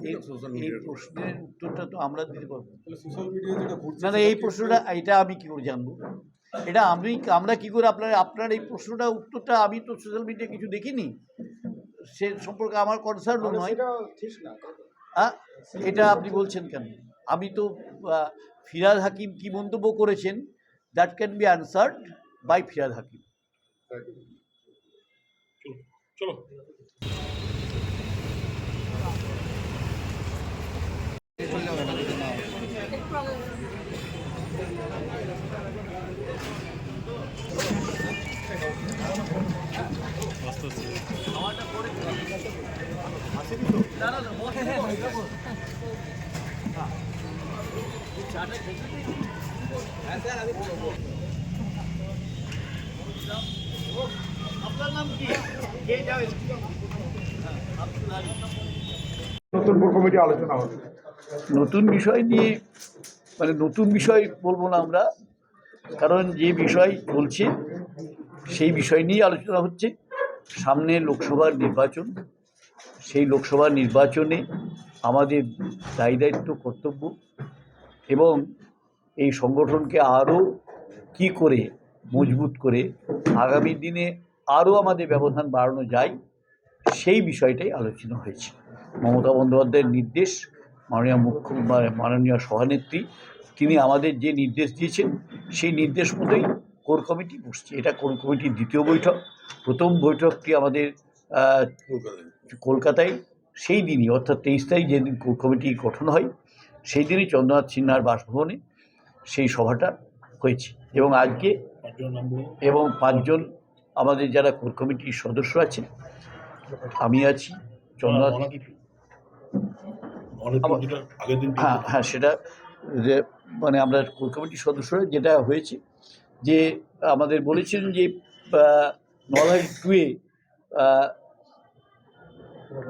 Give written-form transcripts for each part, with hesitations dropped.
এই প্রশ্নের উত্তরটা তো আমরা দিতে পারবো না। না, এই প্রশ্নটা এটা আমি কি করে জানবো? এটা আমরা কি করে আপনার এই প্রশ্নটা উত্তরটা আমি তো সোশ্যাল মিডিয়ায় কিছু দেখিনি, সে সম্পর্কে আমার কনসার্নও নয়। হ্যাঁ, এটা আপনি বলছেন কেন? আমি তো ফিরহাদ হাকিম কি মন্তব্য করেছেন, that can be answered by Firhad Hakim. চলো আপনার নাম কি? নতুন কোর কমিটি আলোচনা হবে। নতুন বিষয় নিয়ে নতুন বিষয় বলবো না আমরা, কারণ যে বিষয় চলছে সেই বিষয় নিয়ে আলোচনা হচ্ছে। সামনে লোকসভার নির্বাচন, সেই লোকসভা নির্বাচনে আমাদের দায়ী দায়িত্ব, কর্তব্য এবং এই সংগঠনকে আরও কি করে মজবুত করে আগামী দিনে আরও আমাদের ব্যবধান বাড়ানো যায়, সেই বিষয়টাই আলোচনা হয়েছে। মমতা বন্দ্যোপাধ্যায়ের নির্দেশ, মাননীয় সভানেত্রী তিনি আমাদের যে নির্দেশ দিয়েছেন সেই নির্দেশ মতোই কোর কমিটি বসছে। এটা কোর কমিটির দ্বিতীয় বৈঠক। প্রথম বৈঠকটি আমাদের কলকাতায় সেই দিনই, অর্থাৎ 23 তারিখ যেদিন কোর কমিটি গঠন হয়, সেই দিনই চন্দ্রনাথ সিনহার বাসভবনে সেই সভাটা হয়েছে। এবং আজকে এবং 5 জন আমাদের যারা কোর কমিটির সদস্য আছেন, আমি আছি, চন্দ্রনাথ, হ্যাঁ সেটা যে আমরা কোর কমিটির সদস্যরা যেটা হয়েছে যে আমাদের বলেছেন যে নলহাটি 2-এ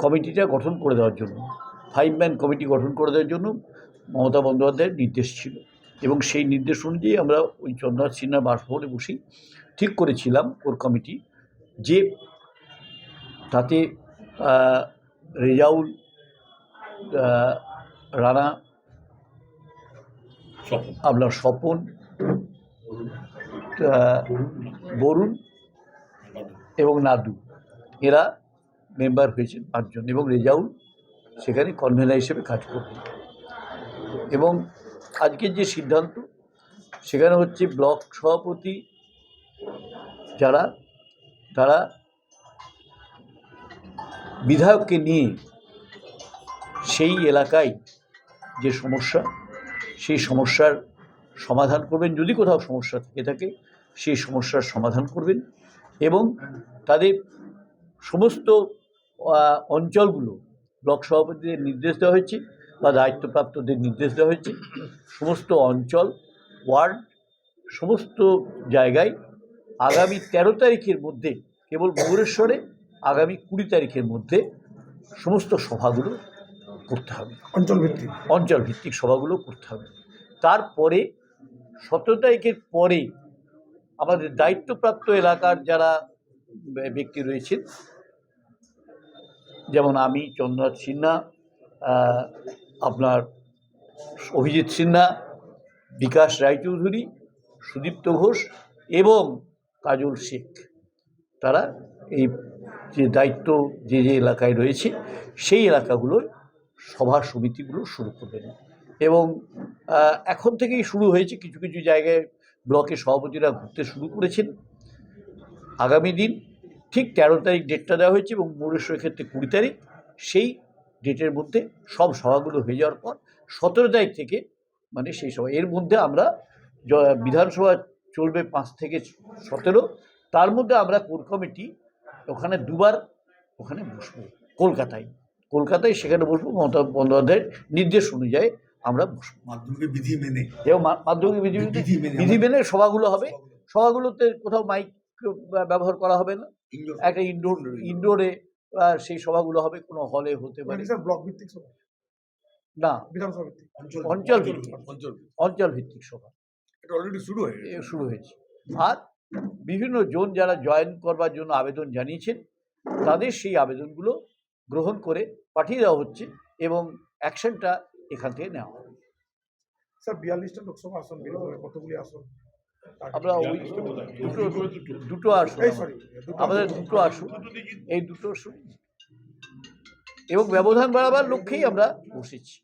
কমিটিটা গঠন করে দেওয়ার জন্য, 5-ম্যান কমিটি গঠন করে দেওয়ার জন্য মমতা বন্দ্যোপাধ্যায়ের নির্দেশ ছিল। এবং সেই নির্দেশ অনুযায়ী আমরা ওই চন্দ্রনাথ সিনহার বাসভবনে বসেই ঠিক করেছিলাম কোর কমিটি যে তাতে রেজাউল, রানা, আপনার স্বপন, বরুণ এবং নাদু, এরা মেম্বার হয়েছেন 5 জন, এবং রেজাউল সেখানে কনভেনার হিসেবে কাজ করবেন। এবং আজকের যে সিদ্ধান্ত সেখানে হচ্ছে ব্লক সভাপতি যারা, তারা বিধায়ককে নিয়ে সেই এলাকায় যে সমস্যা, সেই সমস্যার সমাধান করবেন। যদি কোথাও সমস্যা থেকে থাকে সেই সমস্যার সমাধান করবেন এবং তাদের সমস্ত অঞ্চলগুলো ব্লক সভাপতিদের নির্দেশ দেওয়া হয়েছে বা দায়িত্বপ্রাপ্তদের নির্দেশ দেওয়া হয়েছে, সমস্ত অঞ্চল, ওয়ার্ড, সমস্ত জায়গায় আগামী 13 তারিখের মধ্যে, কেবল ভুবনেশ্বরে আগামী 20 তারিখের মধ্যে সমস্ত সভাগুলো করতে হবে, অঞ্চলভিত্তিক সভাগুলো করতে হবে। তারপরে 17 তারিখের পরে আমাদের দায়িত্বপ্রাপ্ত এলাকার যারা ব্যক্তি রয়েছেন, যেমন আমি, চন্দ্রনাথ সিনহা, আপনার অভিজিৎ সিনহা, বিকাশ রায়চৌধুরী, সুদীপ্ত ঘোষ এবং কাজল শেখ, তারা এই যে দায়িত্ব যে যে এলাকায় রয়েছে সেই এলাকাগুলোর সভা সমিতিগুলো শুরু করবেন। এবং এখন থেকেই শুরু হয়েছে, কিছু কিছু জায়গায় ব্লকের সভাপতিরা ঘুরতে শুরু করেছেন। আগামী দিন ঠিক 13 তারিখ ডেটটা দেওয়া হয়েছে এবং মুরেশ্বরের ক্ষেত্রে 20 তারিখ, সেই ডেটের মধ্যে সব সভাগুলো হয়ে যাওয়ার পর 17 তারিখ থেকে সেই সভা, এর মধ্যে আমরা বিধানসভা চলবে 5 থেকে 17, তার মধ্যে আমরা কোর কমিটি ওখানে 2বার ওখানে বসবো, কলকাতায় সেখানে বসবো। মমতা বন্দ্যোপাধ্যায়ের নির্দেশ অনুযায়ী আমরা বসবো, মাধ্যমিক বিধি মেনে, এবং মাধ্যমিক বিধি মেনে সভাগুলো হবে। সভাগুলোতে কোথাও মাইক ব্যবহার করা হবে না, একটা ইনডোরে সেই সভাগুলো হবে, কোনো হলে হতে পারে, ব্লক ভিত্তিক সভা না, অঞ্চল ভিত্তিক সভা। এটা অলরেডি শুরু হয়েছে। আর বিভিন্ন জন যারা জয়েন করবার জন্য আবেদন জানিয়েছেন, তাদের সেই আবেদনগুলো গ্রহণ করে পাঠিয়ে দেওয়া হচ্ছে এবং অ্যাকশনটা এখান থেকে নেওয়া হবে। স্যার 42টা লোকসভা আসন বেরিয়ে হবে, কতগুলি আসন? আমরা ওই দুটো আসন এই সরি আমাদের দুটো আসন, এই দুটো আসন এবং ব্যবধান বাড়াবার লক্ষ্যেই আমরা বসেছি।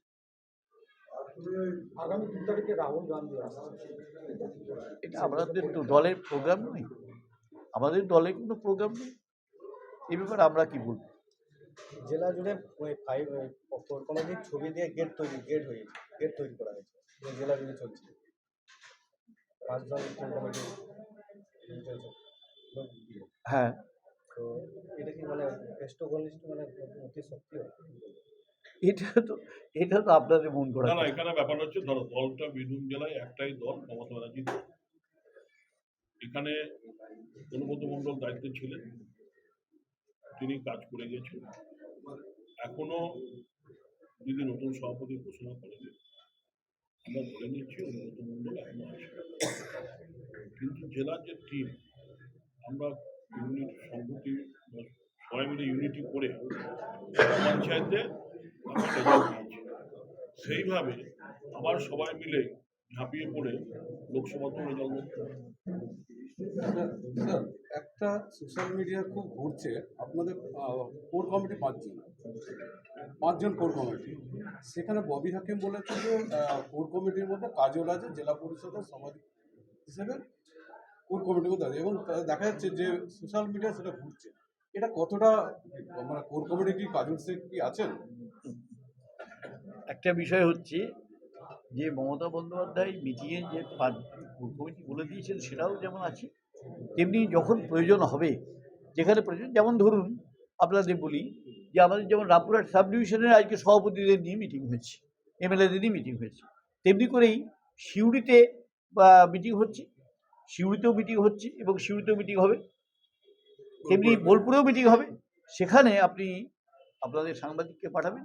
আগামী 2 তারিখে রাহুল গান্ধী এটা আমাদের তো দলের প্রোগ্রাম নয়, আমাদের দলের কোনো প্রোগ্রাম নেই, এ ব্যাপারে আমরা কি বলবো। জেলা জুড়ে ওই কোর কমিটির ছবি দিয়ে গেট তৈরি করা হয়েছে, জেলা জুড়ে চলছে 5 জন কোর কমিটি হ্যাঁ, তো এটা কি মানে বেষ্ট ঘনিষ্ঠ মানে অতি শক্তি? এটা তো আপনাদের মন করা না, এখানে ব্যাপার হচ্ছে, ধরো দলটা বীরভূম জেলায় একটাই দল, মমতা ব্যানার্জি দল। এখানে অনুব্রত মণ্ডল দায়িত্বে ছিলেন, তিনি কাজ করে গেছেন। এখনো যদি নতুন সভাপতি ঘোষণা করে দেন, আমরা ধরে নিচ্ছি অনুব্রত মণ্ডল এখনো আছে। কিন্তু জেলার যে টিম, আমরা ইউনিট সংহতি সবাই মিলে ইউনিটি করে পঞ্চায়েতে সেইভাবে আবার সবাই মিলে ঝাঁপিয়ে পড়ে লোকসভাতে রেজাল্ট করতে হবে। স্যার, একটা সোশ্যাল মিডিয়া খুব ঘুরছে আপনাদের কোর কমিটি 5 জন কোর কমিটি, সেখানে ববি হাকিম বলেছে যে কোর কমিটির মধ্যে কাজল আছে জেলা পরিষদের সভাপতি হিসেবে কোর কমিটির মধ্যে আছে, এবং দেখা যাচ্ছে যে সোশ্যাল মিডিয়া সেটা ঘুরছে। এটা কতটা মানে কোর কমিটি কি কাজল শেখ কি আছেন? একটা বিষয় হচ্ছে যে মমতা বন্দ্যোপাধ্যায় মিটিংয়ে যে কমিটি বলে দিয়েছেন সেটাও যেমন আছে, তেমনি যখন প্রয়োজন হবে, যেখানে প্রয়োজন, যেমন ধরুন আপনাদের বলি যে আমাদের যেমন রামপুরহাট সাব ডিভিশনের আজকে সভাপতিদের নিয়ে মিটিং হয়েছে, এমএলএদের নিয়ে মিটিং হয়েছে, তেমনি করেই সিউড়িতে মিটিং হচ্ছে, সিউড়িতেও মিটিং হচ্ছে এবং সিউড়িতেও মিটিং হবে, তেমনি বোলপুরেও মিটিং হবে। সেখানে আপনি আপনাদের সাংবাদিককে পাঠাবেন,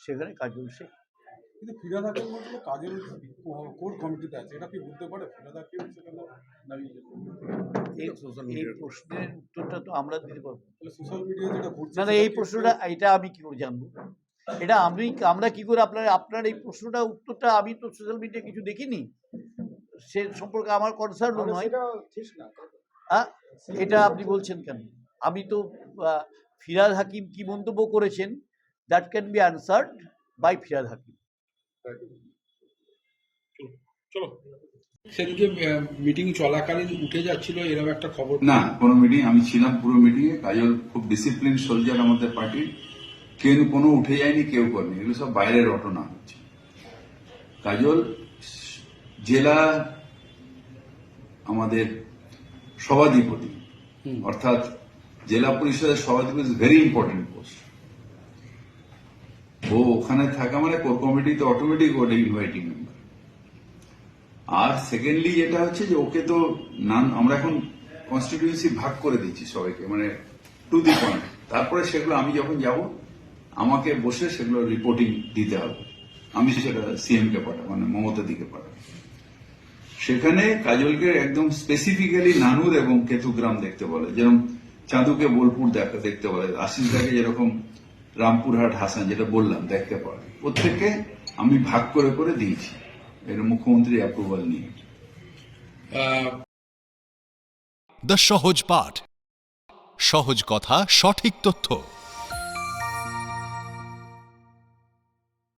সেখানে কাজল শেখ। কিন্তু ফিরাদ হাকিম বলছিল কাজল কোর কমিটিতে আছে, এটা কি বুঝতে পারে ফিরাদ হাকিম সেখানে দাঁড়িয়ে? এই প্রশ্নের উত্তরটা তো আমরা দিতে পারবো সোশ্যাল মিডিয়া যেটা ঘুরছে না, এই প্রশ্নটা এটা আমি কি করে জানবো? এটা আমরা কি করে আপনার এই প্রশ্নটা উত্তরটা, আমি তো সোশ্যাল মিডিয়া কিছু দেখিনি, সে সম্পর্কে আমার কনসার্ন নয়। ঠিক না, হ্যাঁ, এটা আপনি বলছেন কেন? আমি তো ফিরাদ হাকিম কি মন্তব্য করেছেন, that can be answered by Firhad Hakim. চলো। সেদিকে মিটিং চলাকালীন উঠে যাচ্ছিল এরকম একটা খবর? না, কোনো মিটিং, আমি ছিলাম পুরো মিটিংয়ে। কাজল খুব ডিসিপ্লিন সোলজার আমাদের পার্টির, কেউ কোনো উঠে যায়নি, কেউ করেনি, এগুলো সব বাইরের ঘটনা হচ্ছে। কাজল জেলা আমাদের সভাধিপতি, অর্থাৎ জেলা পরিষদের সভাধিপতি, ভেরি ইম্পর্টেন্ট পোস্ট। ও ওখানে থাকা মানে কোর কমিটিতে অটোমেটিক ওটা ইনভাইটিং মেম্বার। আর সেকেন্ডলি যেটা হচ্ছে যে ওকে তো আমরা এখন কনস্টিটিউয়েন্সি ভাগ করে দিচ্ছি সবাইকে, মানে টু দি পয়েন্ট। তারপরে সেগুলো আমি যখন যাব আমাকে বসে সেগুলো রিপোর্টিং দিতে হবে, আমি সেটা সিএম কে পাঠাবো, মানে মমতা দিকে পাঠাবো। সেখানে কাজলকে একদম স্পেসিফিক্যালি নানুর এবং কেতুগ্রাম দেখতে বলে, যেরকম চাঁদুকে বোলপুর দেখতে বলে, আশিসদাকে যেরকম রামপুরহাট হাসান যেটা বললাম দেখতে পারে। প্রত্যেককে আমি ভাগ করে করে দিয়েছি, এর মুখ্যমন্ত্রীর অ্যাপ্রুভাল নিয়ে। দ্য সহজ পাঠ, সহজ কথা, সঠিক তথ্য।